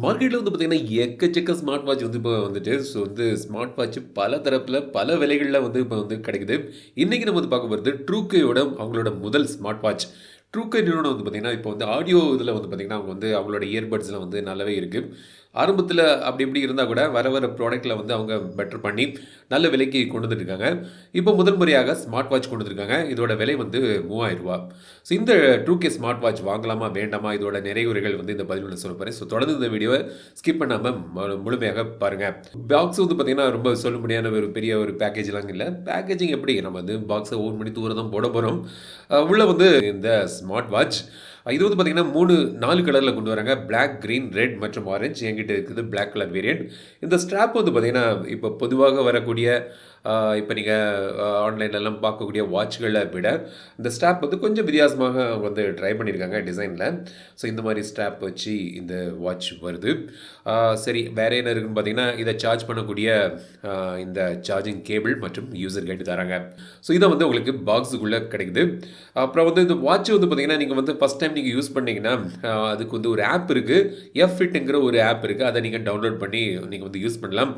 மார்க்கெட்ல வந்து பார்த்தீங்கன்னா, எக்கச்சக்க ஸ்மார்ட் வாட்ச் வந்து இப்போ வந்துட்டு. ஸோ வந்து ஸ்மார்ட் வாட்ச் பல தரப்புல, பல விலைகள்ல வந்து இப்போ வந்து கிடைக்குது. இன்னைக்கு நம்ம வந்து பார்க்க போறது ட்ரூக்கேயோட அவங்களோட முதல் ஸ்மார்ட் வாட்ச். ட்ரூக்கே நிறுவனம் வந்து பார்த்தீங்கன்னா, இப்போ வந்து ஆடியோ இதில வந்து பார்த்தீங்கன்னா, அவங்க வந்து அவங்களோட இயர்பட்ஸ்லாம் வந்து நல்லாவே இருக்கு. ஆரம்பத்தில அப்படி இப்படி இருந்தா கூட, வர வர ப்ராடக்ட்ல வந்து அவங்க பெட்டர் பண்ணி, நல்ல விலைக்கு கொண்டு வந்துட்டுருக்காங்க. இப்போ முதல் முறையாக ஸ்மார்ட் வாட்ச் கொண்டு வந்திருக்காங்க. இதோட விலை வந்து ரூ. 3000. ஸோ இந்த ட்ரூகே ஸ்மார்ட் வாட்ச் வாங்கலாமா? வேண்டாமா? இதோட நிறைகுறைகள் வந்து இந்த பதிவில சொல்ல போறேன். ஸோ தொடர்ந்து இந்த வீடியோவ ஸ்கிப் பண்ணாம முழுமையாக பாருங்க. பாக்ஸ் வந்து பார்த்தீங்கன்னா, ரொம்ப சொல்லும்படியான ஒரு பெரிய ஒரு பேக்கேஜ்லாம் இல்ல. பேக்கேஜிங் எப்படி? நம்ம வந்து பாக்ஸ ஓப்பன் பண்ணி தூர தான் போட போறோம். உள்ள வந்து இந்த ஸ்மார்ட் வாட்ச் இது வந்து பார்த்தீங்கன்னா 4 கலர்ல கொண்டு வராங்க. பிளாக், கிரீன், ரெட் மற்றும் ஆரஞ்ச். என்கிட்ட இருக்குது பிளாக் கலர் வேரியன்ட். இந்த ஸ்ட்ராப் வந்து பார்த்தீங்கன்னா, இப்போ பொதுவாக வரக்கூடிய இப்போ நீங்க ஆன்லைன்லலாம் பார்க்கக்கூடிய வாட்ச்கள விட, இந்த ஸ்ட்ராப் வந்து கொஞ்சம் வித்தியாசமாக அவங்க வந்து ட்ரை பண்ணியிருக்காங்க டிசைன்ல. ஸோ இந்த மாரி ஸ்ட்ராப் வச்சு இந்த வாட்ச் வருது. சரி வேற என்ன இருக்குன்னு பார்த்தீங்கன்னா, இத சார்ஜ் பண்ணக்கூடிய அ இந்த சார்ஜிங் கேபிள் மற்றும் யூசர் கைடு தராங்க. ஸோ இத வந்து உங்களுக்கு பாக்ஸுக்குள்ள கிடைக்குது. அப்புறம் வந்து இந்த வாட்ச் வந்து பார்த்தீங்கன்னா, நீங்க வந்து ஃபர்ஸ்ட் டைம் நீங்க யூஸ் பண்ணீங்கன்னா, அதுக்கு வந்து ஒரு ஆப் இருக்கு. எஃப்-ஃபிட்ங்கிற ஒரு ஆப் இருக்கு. அத நீங்க டவுன்லோட் பண்ணி நீங்க வந்து யூஸ் பண்ணலாம்.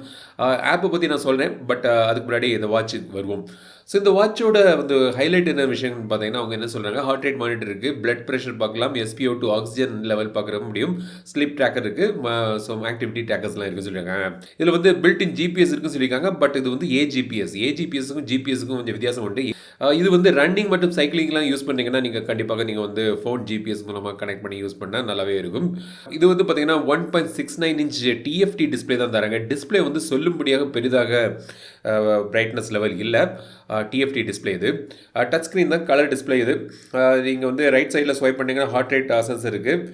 ஆப்ப பத்தி நான் சொல்றேன். பட் அதுக்கு முன்னாடி இந்த வாட்சுக்கு வருவோம். ஸோ இந்த வாட்சோட வந்து ஹைலைட் என்ன விஷயம்னு பார்த்தீங்கன்னா, அவங்க என்ன சொல்றாங்க, ஹார்ட் ரேட் மானிட்டர் இருக்கு, பிளட் பிரஷர் பார்க்கலாம், SpO2 ஆக்ஸிஜன் லெவல் பார்க்க முடியும், ஸ்லீப் ட்ராக்கர் இருக்கு, ஸோ ஆக்டிவிட்டி ட்ராக்கர்ஸ்லாம் இருக்குன்னு சொல்லியிருக்காங்க. இதில் வந்து பில்ட் இன் ஜிபிஎஸ் இருக்குன்னு சொல்லியிருக்காங்க. பட் இது வந்து ஏஜிபிஎஸ்க்கும் ஜிபிஎஸ்க்கும் கொஞ்சம் வித்தியாசம் உண்டு. இது வந்து ரன்னிங் மற்றும் சைக்கிளிங்லாம் யூஸ் பண்ணீங்கன்னா, நீங்கள் கண்டிப்பாக நீங்கள் வந்து ஃபோன் ஜிபிஎஸ் மூலமாக கனெக்ட் பண்ணி யூஸ் பண்ணால் நல்லாவே இருக்கும். இது வந்து பார்த்தீங்கன்னா 1.69 இன்ச் TFT டிஸ்பிளே தான் தராங்க. டிஸ்பிளே வந்து சொல்லும்படியாக பெரிதாக பிரைட்னஸ் லெவல் இல்லை. TFT டிஸ்பிளே இது. டச் ஸ்க்ரீன் தான், கலர் டிஸ்பிளே இது. நீங்கள் வந்து ரைட் சைடில் ஸ்வைப் பண்ணிங்கன்னா ஹார்ட் ரேட் சென்சர் இருக்குது.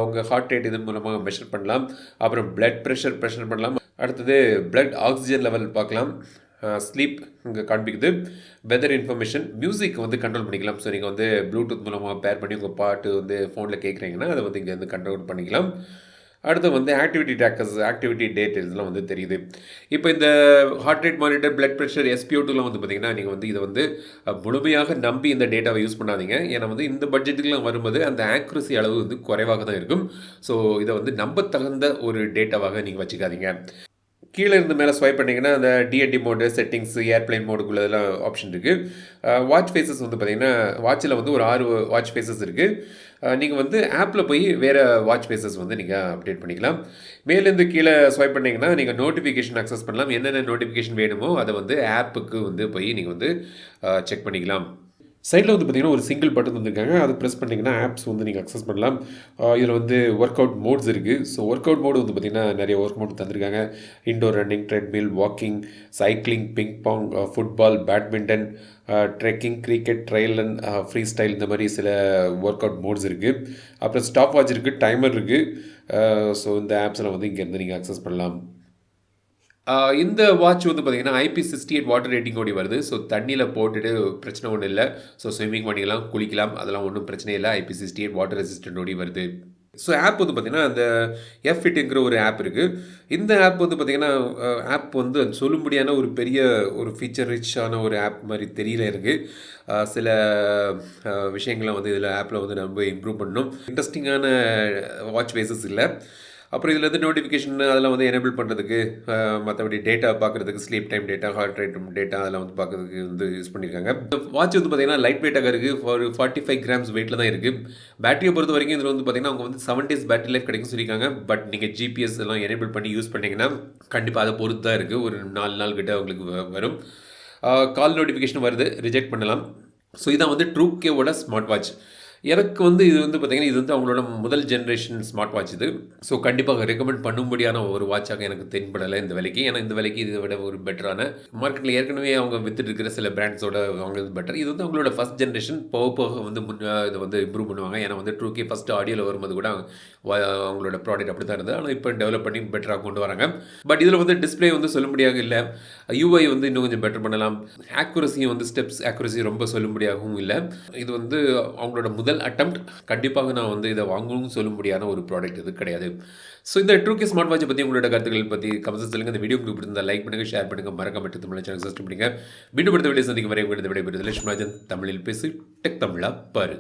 உங்கள் ஹார்ட் ரேட் இதன் மூலமாக மெஷர் பண்ணலாம். அப்புறம் பிளட் ப்ரெஷர் பண்ணலாம். அடுத்தது பிளட் ஆக்சிஜன் லெவல் பார்க்கலாம். ஸ்லீப் இங்கே காண்பிக்குது. வெதர் இன்ஃபர்மேஷன், மியூசிக் வந்து கண்ட்ரோல் பண்ணிக்கலாம். ஸோ நீங்கள் வந்து ப்ளூடூத் மூலமாக பேர் பண்ணி உங்கள் பாட்டு வந்து ஃபோனில் கேட்குறீங்கன்னா அதை வந்து இங்கே வந்து கண்ட்ரோல் பண்ணிக்கலாம். அடுத்து வந்து ஆக்டிவிட்டி ட்ராக்கர்ஸ், ஆக்டிவிட்டி டேட்டெல்லாம் வந்து தெரியுது. இப்போ இந்த heart rate monitor, blood pressure, SpO2லாம் வந்து பார்த்தீங்கன்னா, நீங்கள் வந்து இதை வந்து முழுமையாக நம்பி இந்த டேட்டாவை யூஸ் பண்ணாதீங்க. ஏன்னா வந்து இந்த பட்ஜெட்டுக்குலாம் வரும்போது அந்த ஆக்யூரசி அளவு வந்து குறைவாக தான் இருக்கும். ஸோ இதை வந்து நம்பத்தகுந்த ஒரு டேட்டாவாக நீங்கள் வச்சுக்காதீங்க. கீழே இருந்து மேலே ஸ்வைப் பண்ணிங்கன்னா அந்த டிஎன்டி மோடு, செட்டிங்ஸ், ஏர்ப்ளைன் மோடுக்குள்ள இதெல்லாம் ஆப்ஷன் இருக்குது. வாட்ச் ஃபேஸஸ் வந்து பார்த்தீங்கன்னா, வாட்சில் வந்து ஒரு 6 வாட்ச் ஃபேஸஸ் இருக்குது. நீங்கள் வந்து ஆப்பில் போய் வேறு வாட்ச் ஃபேஸஸ் வந்து நீங்கள் அப்டேட் பண்ணிக்கலாம். மேலேருந்து கீழே ஸ்வைப் பண்ணிங்கன்னா நீங்கள் நோட்டிஃபிகேஷன் அக்சஸ் பண்ணலாம். என்னென்ன நோட்டிஃபிகேஷன் வேணுமோ அதை வந்து ஆப்புக்கு வந்து போய் நீங்கள் வந்து செக் பண்ணிக்கலாம். சைடில் வந்து பார்த்தீங்கன்னா ஒரு சிங்கிள் பட்டன் வந்துருக்காங்க. அது ப்ரெஸ் பண்ணிங்கன்னா ஆப்ஸ் வந்து நீங்கள் அக்சஸ் பண்ணலாம். இதில் வந்து ஒர்க் அவுட் மோட்ஸ் இருக்குது. ஸோ ஒர்க் அவுட் மோடு வந்து பார்த்திங்கன்னா நிறைய ஒர்க் மோட் தந்திருக்காங்க. Indoor running, treadmill, walking, cycling, ping pong, football, badminton, trekking, cricket, trial and freestyle, இந்த மாதிரி சில ஒர்க் அவுட் மோட்ஸ் இருக்குது. அப்புறம் ஸ்டாப் வாட்ச் இருக்குது, டைமர் இருக்குது. ஸோ இந்த ஆப்ஸ்லாம் வந்து இங்கேருந்து நீங்கள் அக்சஸ் பண்ணலாம். இந்த வாட்ச் வந்து பார்த்தீங்கன்னா IP68 வாட்டர் ரேட்டிங்கோடி வருது. ஸோ தண்ணியில் போட்டுட்டு பிரச்சனை ஒன்றும் இல்லை. ஸோ ஸ்விம்மிங் பண்ணிக்கலாம், குளிக்கலாம், அதெல்லாம் ஒன்றும் பிரச்சனை இல்லை. IP68 வாட்டர் ரெசிஸ்டன்டோடி வருது. ஸோ ஆப் வந்து பார்த்தீங்கன்னா அந்த எஃப்-ஃபிட்ங்கிற ஒரு ஆப் இருக்குது. இந்த ஆப் வந்து பார்த்தீங்கன்னா ஆப் வந்து சொல்லும்படியான ஒரு பெரிய ஒரு ஃபீச்சர் ரிச்சான ஒரு ஆப் மாதிரி தெரியல எனக்கு. சில விஷயங்களை வந்து இதில் ஆப்பில் வந்து நம்ம இம்ப்ரூவ் பண்ணணும். இன்ட்ரெஸ்டிங்கான வாட்ச் ஃபேஸஸ் இல்லை. அப்புறம் இதில் வந்து நோட்டிஃபிகேஷன் அதெல்லாம் வந்து எனேபிள் பண்ணுறதுக்கு, மற்றபடி டேட்டா பார்க்குறதுக்கு, sleep time data, heart rate data அதெல்லாம் வந்து பார்க்குறதுக்கு வந்து யூஸ் பண்ணியிருக்காங்க. இந்த வாட்ச் வந்து பார்த்தீங்கன்னா லைட் வெயிட்டாக இருக்குது. ஒரு 45 கிராம்ஸ் வெயிட்டில் தான் இருக்குது. பேட்டரியை பொறுத்த வரைக்கும் இதில் வந்து பார்த்தீங்கன்னா அவங்க வந்து 7 days பேட்டரி லைஃப் கிடைக்கும் சொல்லியிருக்காங்க. பட் நீங்கள் ஜிபிஎஸ் எல்லாம் எனேபிள் பண்ணி யூஸ் பண்ணிங்கன்னா கண்டிப்பாக அதை பொறுத்து தான் இருக்குது. ஒரு 4 நாள் கிட்ட உங்களுக்கு வரும். கால் நோட்டிஃபிகேஷன் வருது, ரிஜெக்ட் பண்ணலாம். ஸோ இதான் வந்து ட்ரூக்கேவோட ஸ்மார்ட் வாட்ச். எனக்கு வந்து இது வந்து பார்த்தீங்கன்னா, இது வந்து அவங்களோட முதல் ஜென்ரேஷன் ஸ்மார்ட் வாட்ச் இது. ஸோ கண்டிப்பாக ரெக்கமெண்ட் பண்ணும்படியான ஒரு வாட்சாக எனக்கு தென்படலை இந்த விலைக்கு. ஏன்னா இந்த விலைக்கு இதை விட ஒரு பெட்டரான மார்க்கெட்டில் ஏற்கனவே அவங்க வித்துட்டு இருக்கிற சில பிராண்ட்ஸோட வாங்குறது பெட்டர். இது வந்து அவங்களோட ஃபஸ்ட் ஜென்ரேஷன். போக போக வந்து இதை வந்து இம்ப்ரூவ் பண்ணுவாங்க. ஏன்னா வந்து ட்ரூகே ஃபஸ்ட்டு ஆடியோவில் வரும்போது கூட அவங்களோட ப்ராடக்ட் அப்படி தான் இருந்தது. ஆனால் இப்போ டெவலப் பண்ணி பெட்டராக கொண்டு வராங்க. பட் இதில் வந்து டிஸ்பிளே வந்து சொல்லும்படியாக இல்லை. UI வந்து இன்னும் கொஞ்சம் பெட்டர் பண்ணலாம். ஆக்குரஸியும் வந்து ஸ்டெப்ஸ் ஆக்குரஸி ரொம்ப சொல்லும்படியாகவும் இல்லை. இது வந்து அவங்களோட முதல் அட்டெம்ப்ட். கண்டிப்பாக நான் வந்து இதை வாங்கணும்னு சொல்லும்படியான ஒரு ப்ராடக்ட் இது கிடையாது. ஸோ இந்த ட்ரூகே ஸ்மார்ட் வாட்சை பற்றி உங்களோட கருத்துக்கள் பற்றி கமெண்ட்ஸ் சொல்லுங்கள். இந்த வீடியோ உங்களுக்கு பிடிச்சிருந்தா லைக் பண்ணுங்கள், ஷேர் பண்ணுங்கள், மறக்காம தமிழ் சேனல் சப்ஸ்கிரைப் பண்ணுங்கள். மீண்டும் அடுத்த வீடியோ சந்திக்கும் வரை விடைபெறுவது லட்சுமி ராஜன். தமிழில் பேசி டெக் தமிழா பாரு.